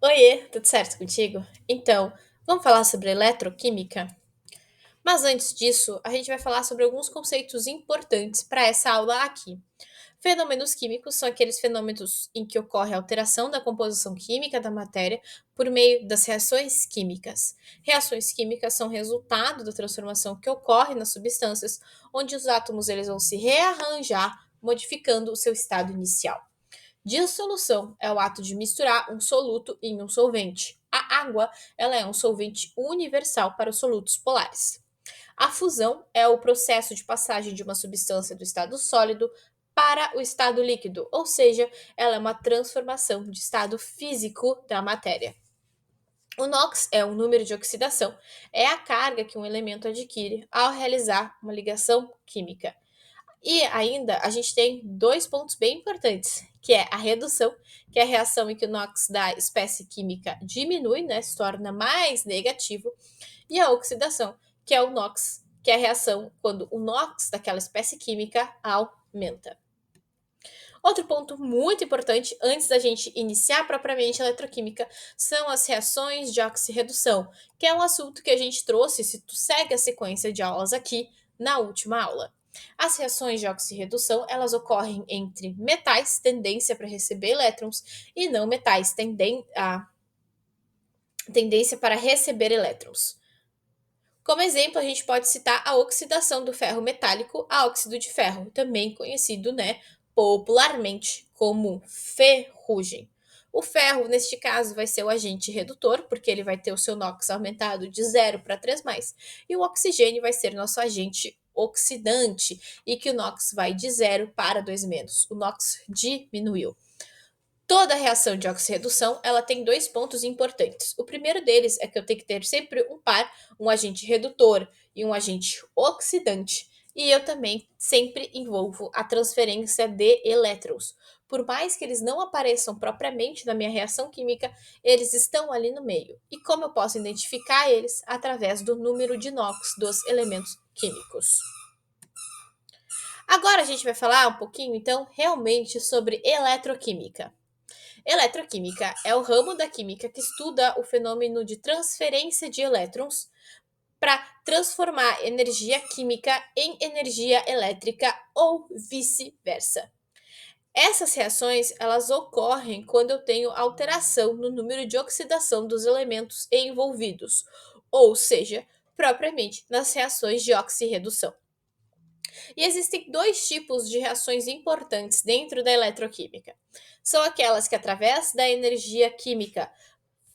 Oiê, tudo certo contigo? Então, vamos falar sobre eletroquímica? Mas antes disso, a gente vai falar sobre alguns conceitos importantes para essa aula aqui. Fenômenos químicos são aqueles fenômenos em que ocorre a alteração da composição química da matéria por meio das reações químicas. Reações químicas são resultado da transformação que ocorre nas substâncias, onde os átomos eles vão se rearranjar, modificando o seu estado inicial. Dissolução é o ato de misturar um soluto em um solvente. A água, ela é um solvente universal para os solutos polares. A fusão é o processo de passagem de uma substância do estado sólido para o estado líquido, ou seja, ela é uma transformação de estado físico da matéria. O NOx é o número de oxidação, é a carga que um elemento adquire ao realizar uma ligação química. E ainda a gente tem dois pontos bem importantes, que é a redução, que é a reação em que o NOx da espécie química diminui, né, se torna mais negativo, e a oxidação, que é o NOx, que é a reação quando o NOx daquela espécie química aumenta. Outro ponto muito importante antes da gente iniciar propriamente a eletroquímica são as reações de oxirredução, que é um assunto que a gente trouxe se tu segue a sequência de aulas aqui na última aula. As reações de oxirredução, elas ocorrem entre metais, tendência para receber elétrons, e não metais, tendência para receber elétrons. Como exemplo, a gente pode citar a oxidação do ferro metálico a óxido de ferro, também conhecido, né, popularmente como ferrugem. O ferro, neste caso, vai ser o agente redutor, porque ele vai ter o seu NOx aumentado de 0 para 3 e o oxigênio vai ser nosso agente oxidante, e que o NOx vai de 0 para 2 O NOx diminuiu. Toda reação de oxirredução, ela tem dois pontos importantes. O primeiro deles é que eu tenho que ter sempre um par, um agente redutor e um agente oxidante. E eu também sempre envolvo a transferência de elétrons. Por mais que eles não apareçam propriamente na minha reação química, eles estão ali no meio. E como eu posso identificar eles? Através do número de NOx dos elementos químicos. Agora a gente vai falar um pouquinho, então, realmente sobre eletroquímica. Eletroquímica é o ramo da química que estuda o fenômeno de transferência de elétrons para transformar energia química em energia elétrica ou vice-versa. Essas reações, elas ocorrem quando eu tenho alteração no número de oxidação dos elementos envolvidos, ou seja, propriamente nas reações de oxirredução. E existem dois tipos de reações importantes dentro da eletroquímica. São aquelas que, através da energia química,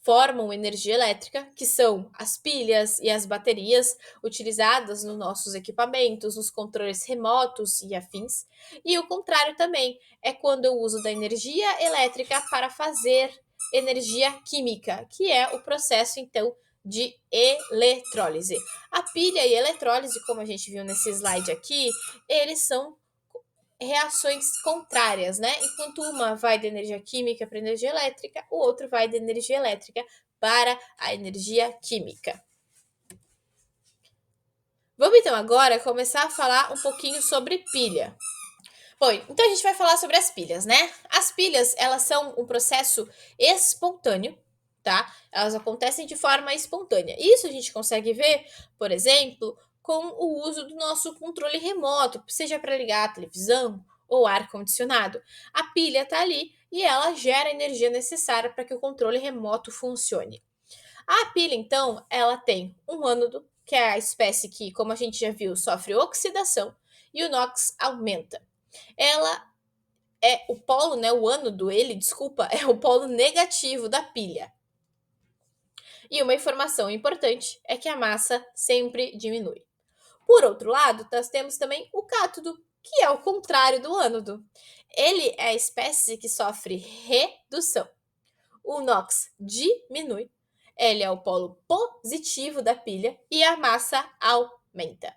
formam energia elétrica, que são as pilhas e as baterias utilizadas nos nossos equipamentos, nos controles remotos e afins. E o contrário também é quando eu uso da energia elétrica para fazer energia química, que é o processo então de eletrólise. A pilha e a eletrólise, como a gente viu nesse slide aqui, eles são reações contrárias, né? Enquanto uma vai da energia química para energia elétrica, o outro vai da energia elétrica para a energia química. Vamos então agora começar a falar um pouquinho sobre pilha. Bom, então a gente vai falar sobre as pilhas, né? As pilhas, elas são um processo espontâneo, tá? Elas acontecem de forma espontânea. Isso a gente consegue ver, por exemplo, com o uso do nosso controle remoto, seja para ligar a televisão ou ar-condicionado. A pilha está ali e ela gera a energia necessária para que o controle remoto funcione. A pilha, então, ela tem um ânodo, que é a espécie que, como a gente já viu, sofre oxidação, e o NOx aumenta. Ela é o polo, né, o ânodo, desculpa, é o polo negativo da pilha. E uma informação importante é que a massa sempre diminui. Por outro lado, nós temos também o cátodo, que é o contrário do ânodo. Ele é a espécie que sofre redução. O NOx diminui, ele é o polo positivo da pilha e a massa aumenta.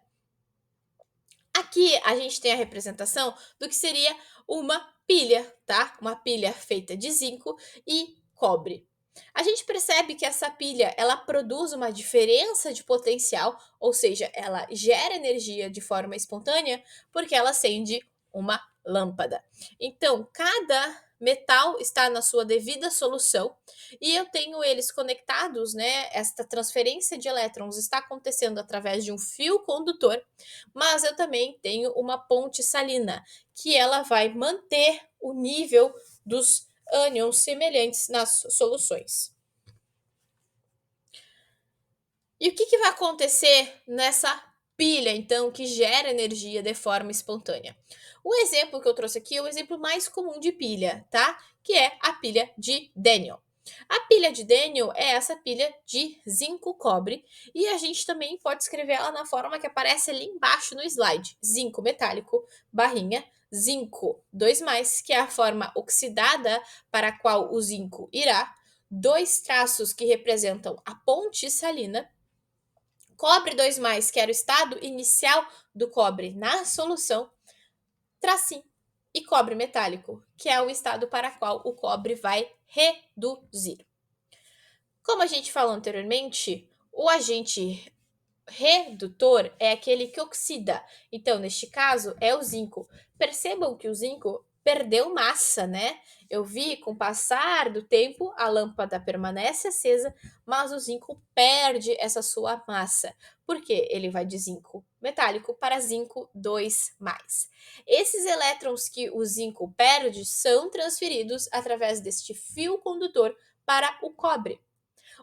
Aqui a gente tem a representação do que seria uma pilha, tá? Uma pilha feita de zinco e cobre. A gente percebe que essa pilha, ela produz uma diferença de potencial, ou seja, ela gera energia de forma espontânea, porque ela acende uma lâmpada. Então, cada metal está na sua devida solução e eu tenho eles conectados, né? Esta transferência de elétrons está acontecendo através de um fio condutor, mas eu também tenho uma ponte salina, que ela vai manter o nível dos ânions semelhantes nas soluções. E o que vai acontecer nessa pilha, então, que gera energia de forma espontânea? O exemplo que eu trouxe aqui é o exemplo mais comum de pilha, tá? Que é a pilha de Daniel. A pilha de Daniel é essa pilha de zinco cobre e a gente também pode escrever ela na forma que aparece ali embaixo no slide. Zinco metálico, barrinha, zinco 2+, que é a forma oxidada para a qual o zinco irá, dois traços que representam a ponte salina, cobre 2+, que era o estado inicial do cobre na solução, tracinho, e cobre metálico, que é o estado para o qual o cobre vai reduzir. Como a gente falou anteriormente, o agente redutor é aquele que oxida. Então, neste caso, é o zinco. Percebam que o zinco perdeu massa, né? Eu vi com o passar do tempo a lâmpada permanece acesa, mas o zinco perde essa sua massa. Por quê? Ele vai de zinco metálico para zinco 2+. Esses elétrons que o zinco perde são transferidos através deste fio condutor para o cobre.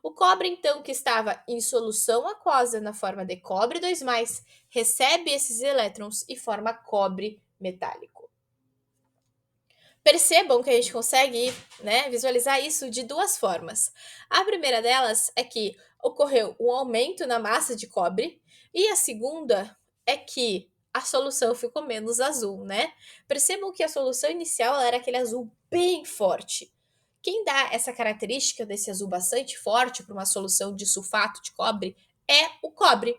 O cobre, então, que estava em solução aquosa na forma de cobre 2+, recebe esses elétrons e forma cobre metálico. Percebam que a gente consegue, né, visualizar isso de duas formas. A primeira delas é que ocorreu um aumento na massa de cobre, e a segunda é que a solução ficou menos azul, né? Percebam que a solução inicial era aquele azul bem forte. Quem dá essa característica desse azul bastante forte para uma solução de sulfato de cobre é o cobre.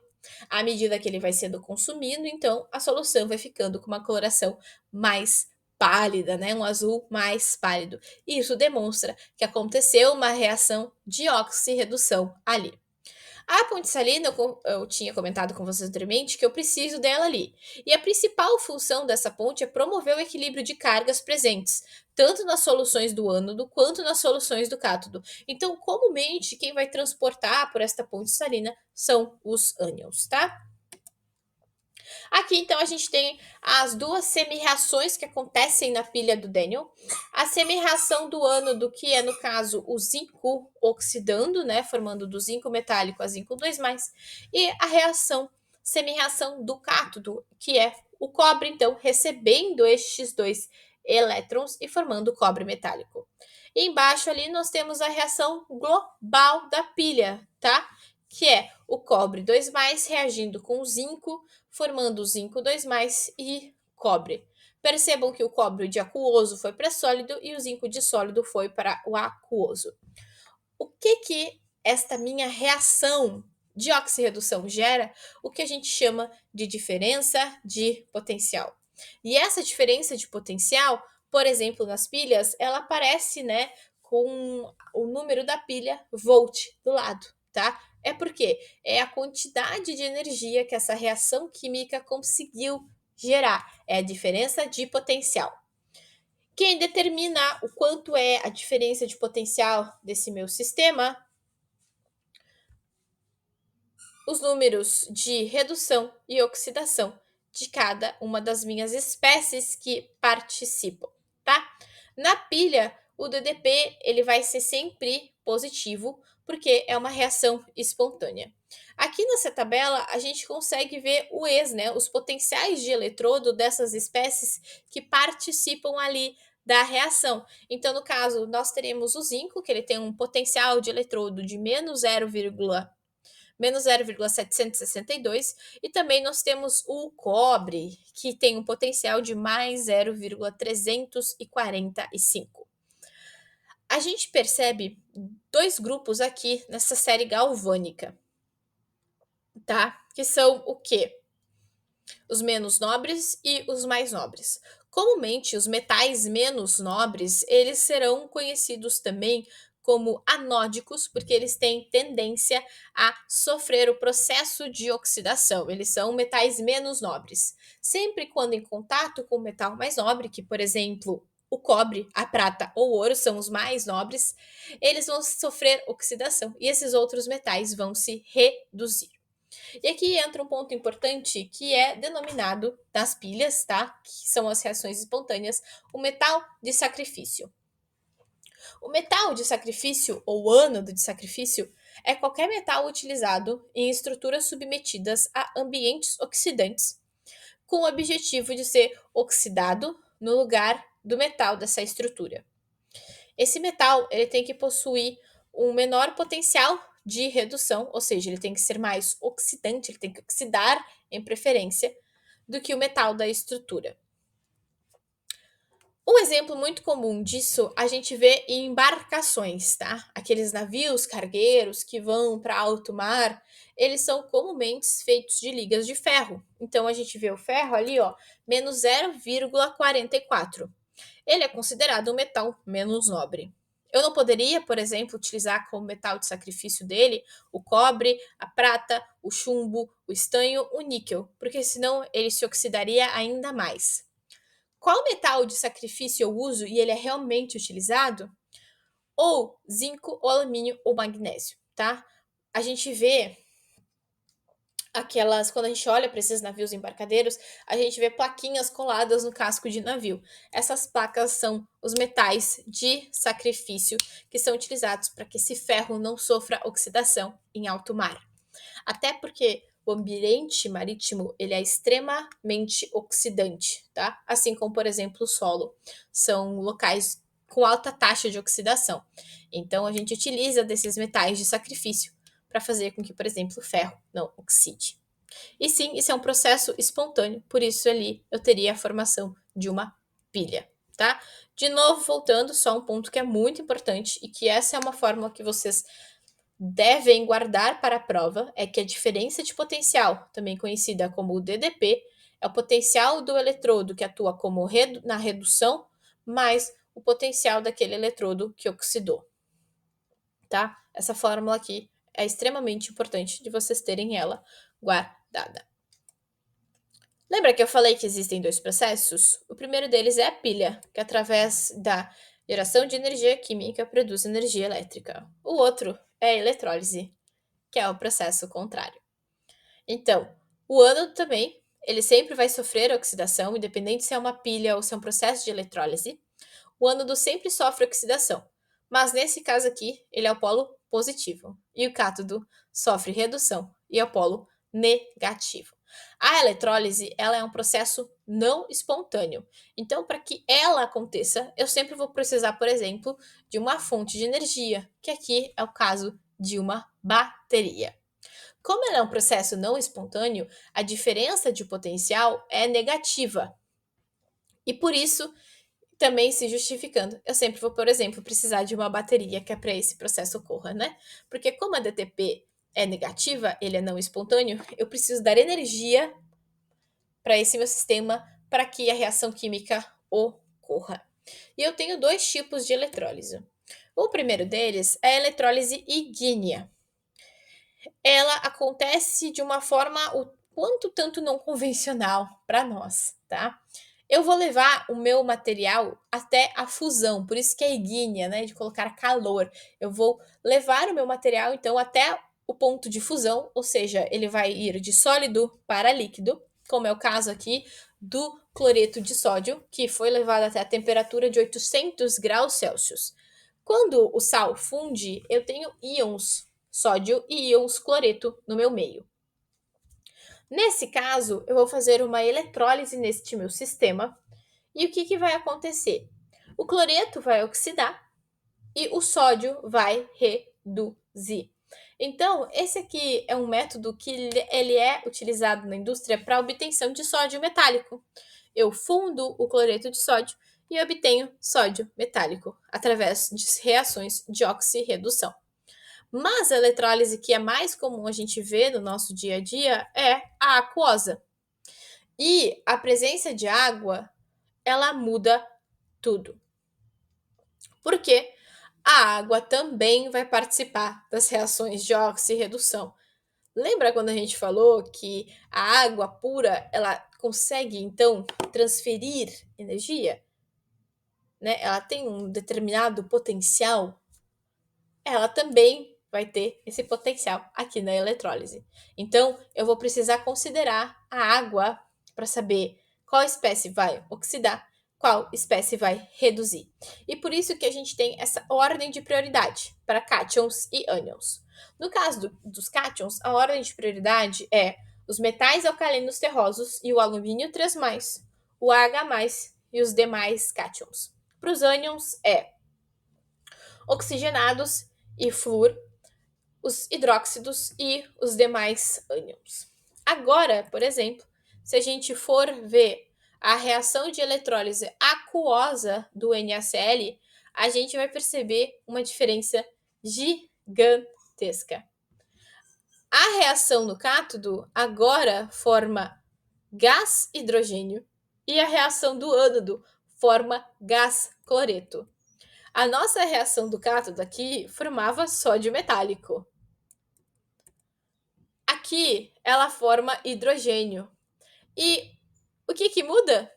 À medida que ele vai sendo consumido, então a solução vai ficando com uma coloração mais pálida, né? Um azul mais pálido. Isso demonstra que aconteceu uma reação de oxirredução ali. A ponte salina, eu tinha comentado com vocês anteriormente que eu preciso dela ali. E a principal função dessa ponte é promover o equilíbrio de cargas presentes, tanto nas soluções do ânodo quanto nas soluções do cátodo. Então, comumente, quem vai transportar por esta ponte salina são os ânions, tá? Aqui, então, a gente tem as duas semi-reações que acontecem na pilha do Daniel. A semi-reação do ânodo, que é, no caso, o zinco oxidando, né, formando do zinco metálico a zinco 2+, e a reação, semi-reação do cátodo, que é o cobre, então, recebendo estes dois elétrons e formando cobre metálico. E embaixo ali nós temos a reação global da pilha, tá? Que é o cobre 2+, reagindo com o zinco, formando o zinco 2+, e cobre. Percebam que o cobre de aquoso foi para sólido e o zinco de sólido foi para o aquoso. O que esta minha reação de oxirredução gera? O que a gente chama de diferença de potencial. E essa diferença de potencial, por exemplo, nas pilhas, ela aparece, né, com o número da pilha volt do lado, tá? É porque é a quantidade de energia que essa reação química conseguiu gerar. É a diferença de potencial. Quem determina o quanto é a diferença de potencial desse meu sistema? Os números de redução e oxidação de cada uma das minhas espécies que participam, tá? Na pilha, o DDP ele vai ser sempre positivo, porque é uma reação espontânea. Aqui nessa tabela, a gente consegue ver o ex, né, os potenciais de eletrodo dessas espécies que participam ali da reação. Então, no caso, nós teremos o zinco, que ele tem um potencial de eletrodo de menos 0,762, e também nós temos o cobre, que tem um potencial de mais 0,345. A gente percebe dois grupos aqui nessa série galvânica, tá? Que são o quê? Os menos nobres e os mais nobres. Comumente, os metais menos nobres, eles serão conhecidos também como anódicos, porque eles têm tendência a sofrer o processo de oxidação. Eles são metais menos nobres. Sempre quando em contato com o metal mais nobre, que, por exemplo, o cobre, a prata ou o ouro são os mais nobres, eles vão sofrer oxidação e esses outros metais vão se reduzir. E aqui entra um ponto importante que é denominado nas pilhas, tá? Que são as reações espontâneas, o metal de sacrifício. O metal de sacrifício ou ânodo de sacrifício é qualquer metal utilizado em estruturas submetidas a ambientes oxidantes, com o objetivo de ser oxidado no lugar do metal dessa estrutura. Esse metal ele tem que possuir um menor potencial de redução, ou seja, ele tem que ser mais oxidante, ele tem que oxidar em preferência do que o metal da estrutura. Um exemplo muito comum disso a gente vê em embarcações, tá? Aqueles navios cargueiros que vão para alto mar, eles são comumente feitos de ligas de ferro. Então a gente vê o ferro ali, ó, menos 0,44. Ele é considerado um metal menos nobre. Eu não poderia, por exemplo, utilizar como metal de sacrifício dele o cobre, a prata, o chumbo, o estanho, o níquel, porque senão ele se oxidaria ainda mais. Qual metal de sacrifício eu uso e ele é realmente utilizado? Ou zinco, ou alumínio, ou magnésio, tá? A gente vê quando a gente olha para esses navios embarcadeiros, a gente vê plaquinhas coladas no casco de navio. Essas placas são os metais de sacrifício que são utilizados para que esse ferro não sofra oxidação em alto mar. Até porque o ambiente marítimo ele é extremamente oxidante, tá? Assim como, por exemplo, o solo. São locais com alta taxa de oxidação. Então, a gente utiliza desses metais de sacrifício para fazer com que, por exemplo, o ferro não oxide. E sim, isso é um processo espontâneo, por isso ali eu teria a formação de uma pilha, tá? De novo, voltando, só um ponto que é muito importante e que essa é uma fórmula que vocês devem guardar para a prova, é que a diferença de potencial, também conhecida como o DDP, é o potencial do eletrodo que atua como na redução, mais o potencial daquele eletrodo que oxidou, tá? Essa fórmula aqui é extremamente importante de vocês terem ela guardada. Lembra que eu falei que existem dois processos? O primeiro deles é a pilha, que através da geração de energia química produz energia elétrica. O outro é a eletrólise, que é o processo contrário. Então, o ânodo também, ele sempre vai sofrer oxidação, independente se é uma pilha ou se é um processo de eletrólise. O ânodo sempre sofre oxidação, mas nesse caso aqui, ele é o polo positivo. E o cátodo sofre redução e é o polo negativo. A eletrólise, ela é um processo não espontâneo. Então, para que ela aconteça, eu sempre vou precisar, por exemplo, de uma fonte de energia, que aqui é o caso de uma bateria. Como ela é um processo não espontâneo, a diferença de potencial é negativa. E por isso, também se justificando, eu sempre vou, por exemplo, precisar de uma bateria que é para esse processo ocorra, né? Porque como a DTP é negativa, ele é não espontâneo, eu preciso dar energia para esse meu sistema para que a reação química ocorra. E eu tenho dois tipos de eletrólise. O primeiro deles é a eletrólise ígnea. Ela acontece de uma forma o quanto tanto não convencional para nós, tá? Eu vou levar o meu material até a fusão, por isso que é ígnea, né, de colocar calor. Eu vou levar o meu material, então, até o ponto de fusão, ou seja, ele vai ir de sólido para líquido, como é o caso aqui do cloreto de sódio, que foi levado até a temperatura de 800 graus Celsius. Quando o sal funde, eu tenho íons sódio e íons cloreto no meu meio. Nesse caso, eu vou fazer uma eletrólise neste meu sistema. E o que vai acontecer? O cloreto vai oxidar e o sódio vai reduzir. Então, esse aqui é um método que ele é utilizado na indústria para obtenção de sódio metálico. Eu fundo o cloreto de sódio e obtenho sódio metálico através de reações de oxirredução. Mas a eletrólise que é mais comum a gente ver no nosso dia a dia é a aquosa. E a presença de água, ela muda tudo. Por quê? A água também vai participar das reações de oxirredução. Lembra quando a gente falou que a água pura, ela consegue então transferir energia? né, ela tem um determinado potencial, ela também vai ter esse potencial aqui na eletrólise. Então, eu vou precisar considerar a água para saber qual espécie vai oxidar, qual espécie vai reduzir. E por isso que a gente tem essa ordem de prioridade para cátions e ânions. No caso dos cátions, a ordem de prioridade é os metais alcalinos terrosos e o alumínio 3+, o AH+, e os demais cátions. Para os ânions, é oxigenados e flúor, os hidróxidos e os demais ânions. Agora, por exemplo, se a gente for ver a reação de eletrólise aquosa do NaCl, a gente vai perceber uma diferença gigantesca. A reação no cátodo agora forma gás hidrogênio e a reação do ânodo forma gás cloreto. A nossa reação do cátodo aqui formava sódio metálico. Aqui ela forma hidrogênio. E o que muda?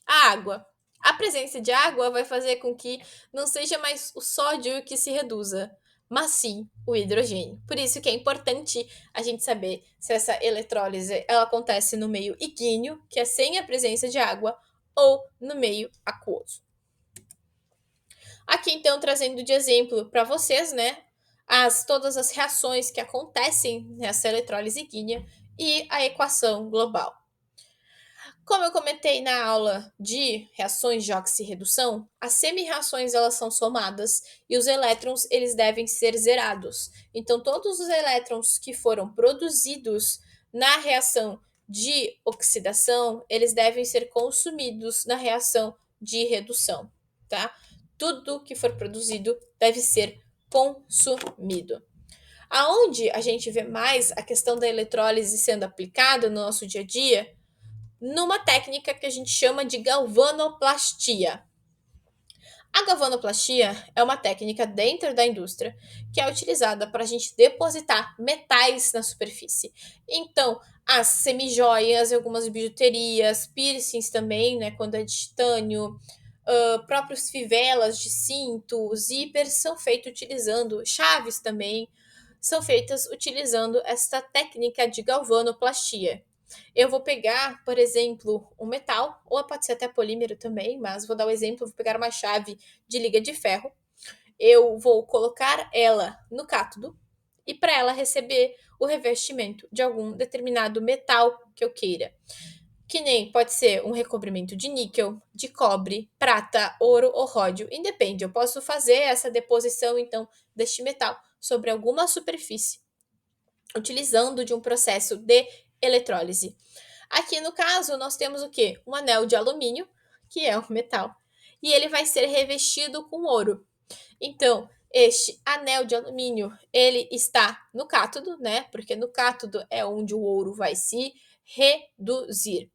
A água. A presença de água vai fazer com que não seja mais o sódio que se reduza, mas sim o hidrogênio. Por isso que é importante a gente saber se essa eletrólise ela acontece no meio ígneo, que é sem a presença de água, ou no meio aquoso. Aqui, então, trazendo de exemplo para vocês, né, todas as reações que acontecem nessa eletrólise ígnea e a equação global. Como eu comentei na aula de reações de oxirredução, as semi-reações elas são somadas e os elétrons eles devem ser zerados. Então, todos os elétrons que foram produzidos na reação de oxidação, eles devem ser consumidos na reação de redução, tá? Tudo que for produzido deve ser consumido. Aonde a gente vê mais a questão da eletrólise sendo aplicada no nosso dia a dia, numa técnica que a gente chama de galvanoplastia. A galvanoplastia é uma técnica dentro da indústria que é utilizada para a gente depositar metais na superfície. Então, as semijoias, algumas bijuterias, piercings também, né, quando é de titânio, próprios fivelas de cinto, zippers são feitos utilizando, chaves também, são feitas utilizando esta técnica de galvanoplastia. Eu vou pegar, por exemplo, um metal, ou pode ser até polímero também, mas vou dar o exemplo, vou pegar uma chave de liga de ferro, eu vou colocar ela no cátodo, e para ela receber o revestimento de algum determinado metal que eu queira. Que nem pode ser um recobrimento de níquel, de cobre, prata, ouro ou ródio, independe. Eu posso fazer essa deposição, então, deste metal sobre alguma superfície, utilizando de um processo de eletrólise. Aqui no caso, nós temos o quê? Um anel de alumínio, que é um metal, e ele vai ser revestido com ouro. Então, este anel de alumínio, ele está no cátodo, né? Porque no cátodo é onde o ouro vai se reduzir.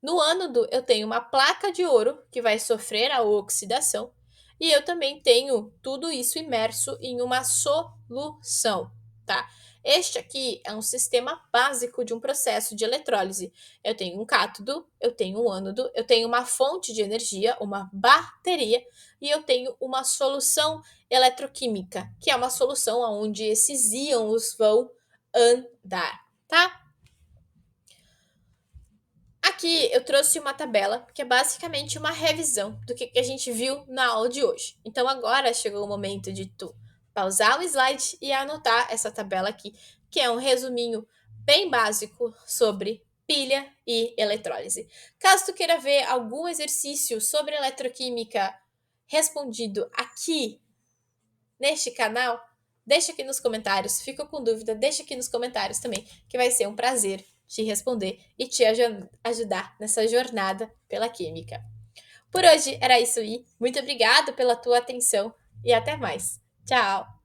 No ânodo, eu tenho uma placa de ouro que vai sofrer a oxidação e eu também tenho tudo isso imerso em uma solução, tá? Este aqui é um sistema básico de um processo de eletrólise. Eu tenho um cátodo, eu tenho um ânodo, eu tenho uma fonte de energia, uma bateria, e eu tenho uma solução eletroquímica, que é uma solução onde esses íons vão andar, tá? Aqui eu trouxe uma tabela que é basicamente uma revisão do que a gente viu na aula de hoje. Então agora chegou o momento de tu pausar o slide e anotar essa tabela aqui, que é um resuminho bem básico sobre pilha e eletrólise. Caso tu queira ver algum exercício sobre eletroquímica respondido aqui neste canal, deixa aqui nos comentários. Fica com dúvida, deixa aqui nos comentários também, que vai ser um prazer te responder e te ajudar nessa jornada pela química. Por hoje era isso aí. Muito obrigada pela tua atenção e até mais. Tchau!